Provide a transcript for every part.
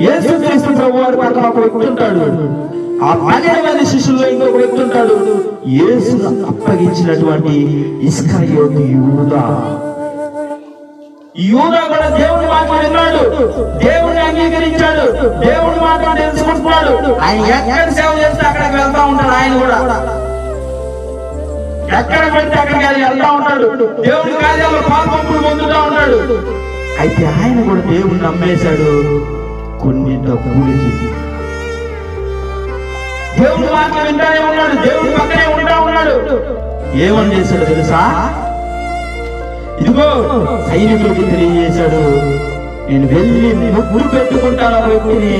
యేసుక్రీస్తు ప్రభువారి పక్కన ఒక వ్యక్తి ఉంటాడు. ఆ 12 మంది శిష్యుల్లో ఇంకొక వ్యక్తి ఉంటాడు. యేసును అప్పగించినటువంటి ఇస్కరియోతు యూదా. యూదా కూడా దేవుని మాట విన్నాడు, దేవుని అంగీకరించాడు, దేవుని మాట తెలుసుకుంటున్నాడు. ఆయన ఎక్కడ సేవ చేస్తే అక్కడికి వెళ్తా ఉంటాడు. ఆయన కూడా ఎక్కడ పెడితే అక్కడికి వెళ్తా ఉంటాడు. దేవుని కార్యాల్లో పాల్పంపులు పొందుతూ ఉంటాడు. అయితే ఆయన కూడా దేవుణ్ణి నమ్మేశాడు. కొన్ని డబ్బులకి దేవుని మాట వింటానే ఉన్నాడు, దేవుని పక్కనే ఉంటా ఉన్నాడు. ఏమని చేశాడు తెలుసా? ఇదిగో సైనికులకి తెలియజేశాడు, నేను వెళ్ళి ముగ్గురు పెట్టుకుంటాను ఆ వ్యక్తిని.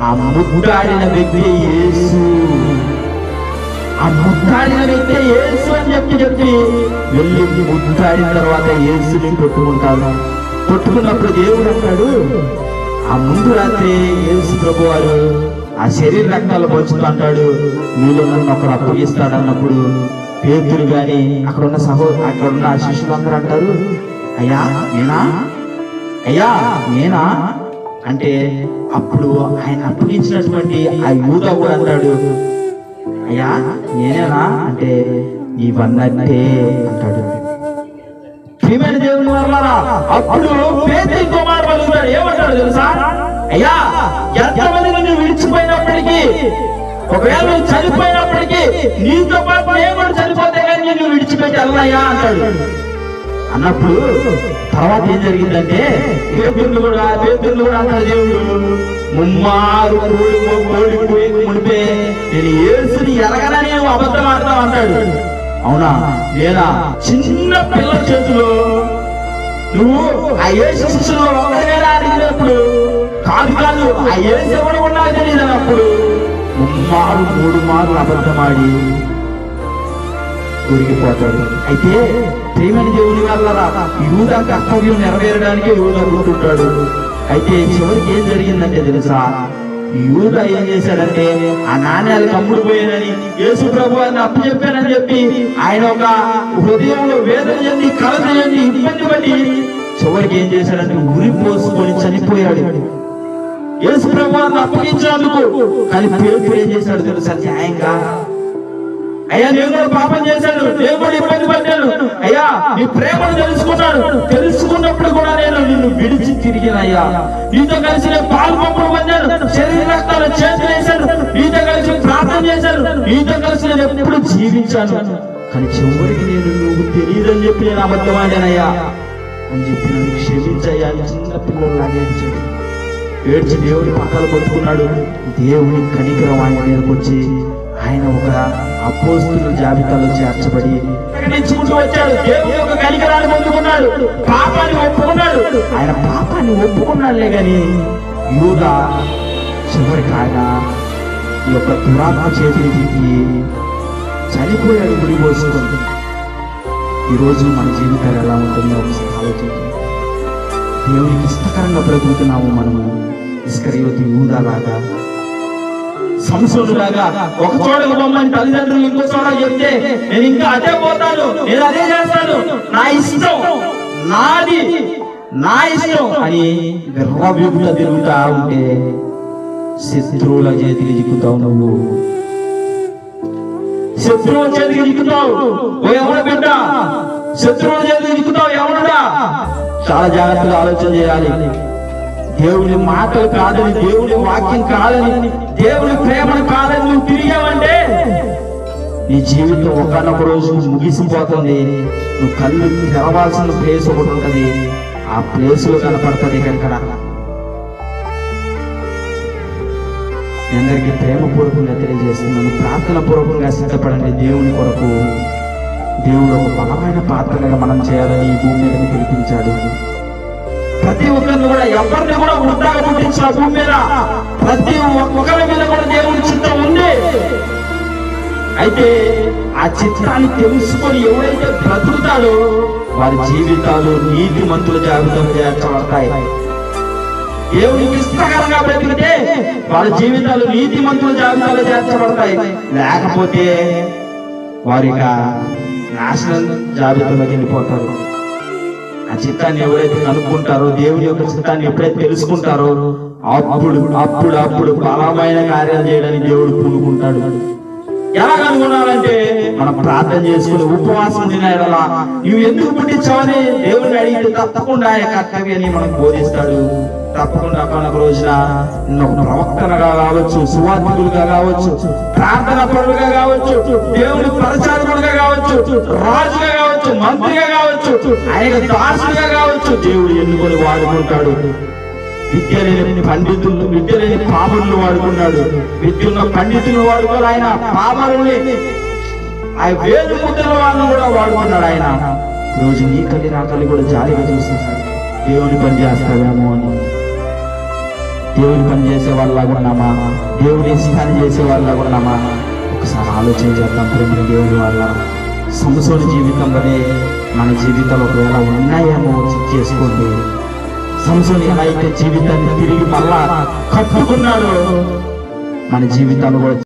ఆ ముగ్గురాడిన వ్యక్తి యేసు. ఆ ముగ్గురాడిన వ్యక్తి యేసు అని చెప్పి వెళ్ళి ముగ్గురాడిన తర్వాత యేసుని పెట్టుకుంటాను. పెట్టుకున్నప్పుడు దేవుడు అంటాడు, ఆ ముందు రాత్రి యేసు ప్రభు వారు ఆ శరీర రక్తాలు పంచుతూ అంటాడు, మీలో నన్ను ఒకరు అప్పగిస్తాడు అన్నప్పుడు పేతురు గాని అక్కడున్న శిష్యులందరూ అంటారు, అయ్యా నేనా, అయ్యా నేనా అంటే అప్పుడు ఆయన అప్పగించినటువంటి ఆ యూదా కూడా అంటాడు, అయ్యా నేనేనా అంటే నీవన్నట్టే అంటాడు. ప్రియమైన దేవుని వల్లారా, అప్పుడు పేతురు కుమారుడు అడుగుతాడు, ఏమంటాడు తెలుసా? అయ్యా ఎంతమంది నిన్ను విడిచిపోయినప్పటికీ, ఒకవేళ నువ్వు చనిపోయినప్పటికీ నీతో పాటు నేను కూడా చనిపోతే కానీ నువ్వు విడిచిపెట్టి వెళ్ళయ్యా అంటాడు. అన్నప్పుడు తర్వాత ఏం జరిగిందంటే పేతురు కూడా అంటాడు, దేవుడు ముమ్మారు కోడిపోయి మునిపే నేను యేసుని ఎరగనని నువ్వు అబద్ధం ఆడతావు అంటాడు. అవునా లేదా? చిన్న పిల్లల చేతిలో నువ్వు ఆ యేసు శిష్యులో ఒకరిగా అడిగినప్పుడు కాదు ఆ యేసు ఎవరు ఉన్నా తెలియదు అన్నప్పుడు 3 మార్లు అబద్ధమాడి దొరికిపోతాడు. అయితే ప్రేమని దేవుని వల్ల యూదా కర్తవ్యం నెరవేరడానికి యూదా కూర్చుంటాడు. అయితే చివరికి ఏం జరిగిందంటే తెలుసా? యూదా ఏం చేశాడంటే ఆ నాణ్యాలు కమ్ముడు పోయానని యేసు ప్రభువారిని అప్పచెప్పానని చెప్పి ఆయన ఒక హృదయంలో వేదన చెంది కలత చెంది ఇబ్బంది పడి చివరికి ఏం చేశాడంటే ఉరి పోసుకొని చనిపోయాడు యేసు ప్రభువారిని అప్పగించినందుకు. కానీ పేతురు ఏం చేశాడు తెలుసా? న్యాయంగా అయ్యా నేను కూడా పాపం చేశాను, నేను కూడా ఇబ్బంది పడ్డాను, అయ్యా నీ ప్రేమను తెలుసుకున్నప్పుడు కూడా నేను నిన్ను విడిచి తిరిగినయ్యా, నీతో కలిసి నేను పాల్పంపులు పొందాను, శరీర రక్తాలు చేతులు వేశాను, నీతో కలిసి ప్రార్థన చేశాను, నీతో కలిసి నేను ఎప్పుడు జీవించాను. కానీ చివరికి నువ్వు తెలియదని చెప్పి నేను అబద్ధమాడానయ్యా అని చెప్పి నన్ను క్షమించయ్యా అని చిన్న పిల్లల్లాగా ఏడ్చి దేవుడి పక్కలు పట్టుకున్నాడు. దేవుని కనికరం ఆయన మీదకి వచ్చి ఆయన ఒక అపోస్తుల జాబితాలో చేర్చబడి ప్రకటించుకుంటూ వచ్చాడు. దేవుని యొక్క కనికరాన్ని పొందుకున్నాడు, పాపాన్ని ఒప్పుకున్నాడు. ఆయన పాపాన్ని ఒప్పుకున్నాడులే గాని యూదా చివరికి ఆయన ఈ యొక్క దురాత్మ చేతికి చనిపోయాడు గురి పోసుకొని. ఈరోజు మన జీవితాలు ఎలా ఉంటుందో ఒకసారి ఆలోచించి దేవునికి ఇష్టకరంగా బ్రతుకుతున్నాము మనము ఇస్కరియోతు యూదా లాగా, సంసోను లాగా ఒక చోటకు బొమ్మని తల్లిదండ్రులు ఇంకో చోట చెప్తే నేను ఇంకా అదే పోతాను, నేను అదే చేస్తాను, నా ఇష్టం, నాది, నా ఇష్టం అని గర్వవ్యూగా తిరుగుతా ఉంటే శత్రువుల చేతికి చిక్కుతావు. నువ్వు శత్రువుల చేతికి చిక్కుతావు. ఓ ఎవడ బిడ్డ, శత్రువుల చేతికి చిక్కుతావు. ఎవడా? చాలా జాగ్రత్తగా ఆలోచన చేయాలి. దేవుని మాటలు కాదని, దేవుని వాక్యం కాదని, దేవుని ప్రేమను కాదని నువ్వు తిరిగావంటే నీ జీవితం ఒకనొక రోజు ముగిసిపోతుంది. నువ్వు కళ్ళు తెరవాల్సిన ప్లేస్ ఒకటి ఉంటుంది, ఆ ప్లేస్ లో కనపడుతుంది. ఇక్కడ మీ అందరికీ ప్రేమపూర్వకంగా తెలియజేస్తున్నాను, ప్రార్థన పూర్వకంగా సిద్ధపడండి. దేవుని కొరకు దేవుడు ఒక బలమైన పాత్రగా మనం చేయాలని ఈ భూమి మీద పిలిపించాడు. ప్రతి ఒక్కరిని కూడా ఎవరిని కూడా వృద్ధాగా పుట్టించిన భూమి మీద ప్రతి ఒక్కరి మీద కూడా దేవుని చిత్తం ఉంది. అయితే ఆ చిత్రాన్ని తెలుసుకొని ఎవరైతే బ్రతుకుతాడో వారి జీవితాలు నీతిమంతుల జాబితాలో చేర్చబడతాయి. దేవునికి ఇష్టకరంగా బ్రతికితే వారి జీవితాలు నీతిమంతుల జాబితాలో చేర్చబడతాయి. లేకపోతే వారి నాశనం జాబితాలోకి వెళ్ళిపోతారు. ఆ చిత్తాన్ని ఎవరైతే కనుక్కుంటారో, దేవుని యొక్క చిత్తాన్ని ఎప్పుడైతే తెలుసుకుంటారో అప్పుడు బలమైన కార్యాలు చేయడానికి దేవుడు పూనుకుంటాడు. ఎలా కనుగొనాలంటే మనం ప్రార్థన చేసుకుని ఉపవాసం తినేలా నువ్వు ఎందుకు పుట్టించావని దేవుడిని అడిగితే తప్పకుండా ఆ కర్తవ్యాన్ని మనకు బోధిస్తాడు. తప్పకుండా ఒక రోజున ప్రవక్తలుగా కావచ్చు, సువార్థికులుగా కావచ్చు, ప్రార్థన పరులుగా కావచ్చు, దేవుని ప్రచారకులుగా కావచ్చు, రాజుగా కావచ్చు, మంత్రిగా కావచ్చు, ఆయన దాసులుగా కావచ్చు, దేవుడు ఎన్నుకొని వాడుకుంటాడు. విద్య లేని పండితులు, విద్య లేని పామరులు వాడుకున్నాడు. విద్య ఉన్న పండితులను వాడుకోవాలి ఆయన. పామరుల్ని ఆ వేలు ముద్దల వాళ్ళని కూడా వాడుకున్నాడు ఆయన. రోజు నీ కలి నా కలి కూడా జాలిగా చూస్తున్నాడు. దేవుని పని చేస్తావేమో అని. దేవుని పని చేసే వాళ్ళలాగా ఉన్నామా? దేవుని ఇష్టాన్ని చేసే వాళ్ళలాగా ఉన్నామా? ఒకసారి ఆలోచన చేద్దాం ప్రేమ దేవుని వల్ల. సంసోని జీవితంలోనే మన జీవితాలు ఒకవేళ ఉన్నాయేమో చెక్ చేసుకోండి. సంసోని ఎలా అయితే జీవితాన్ని తిరిగి మళ్ళా కట్టుకున్నాడో మన జీవితాలు కూడా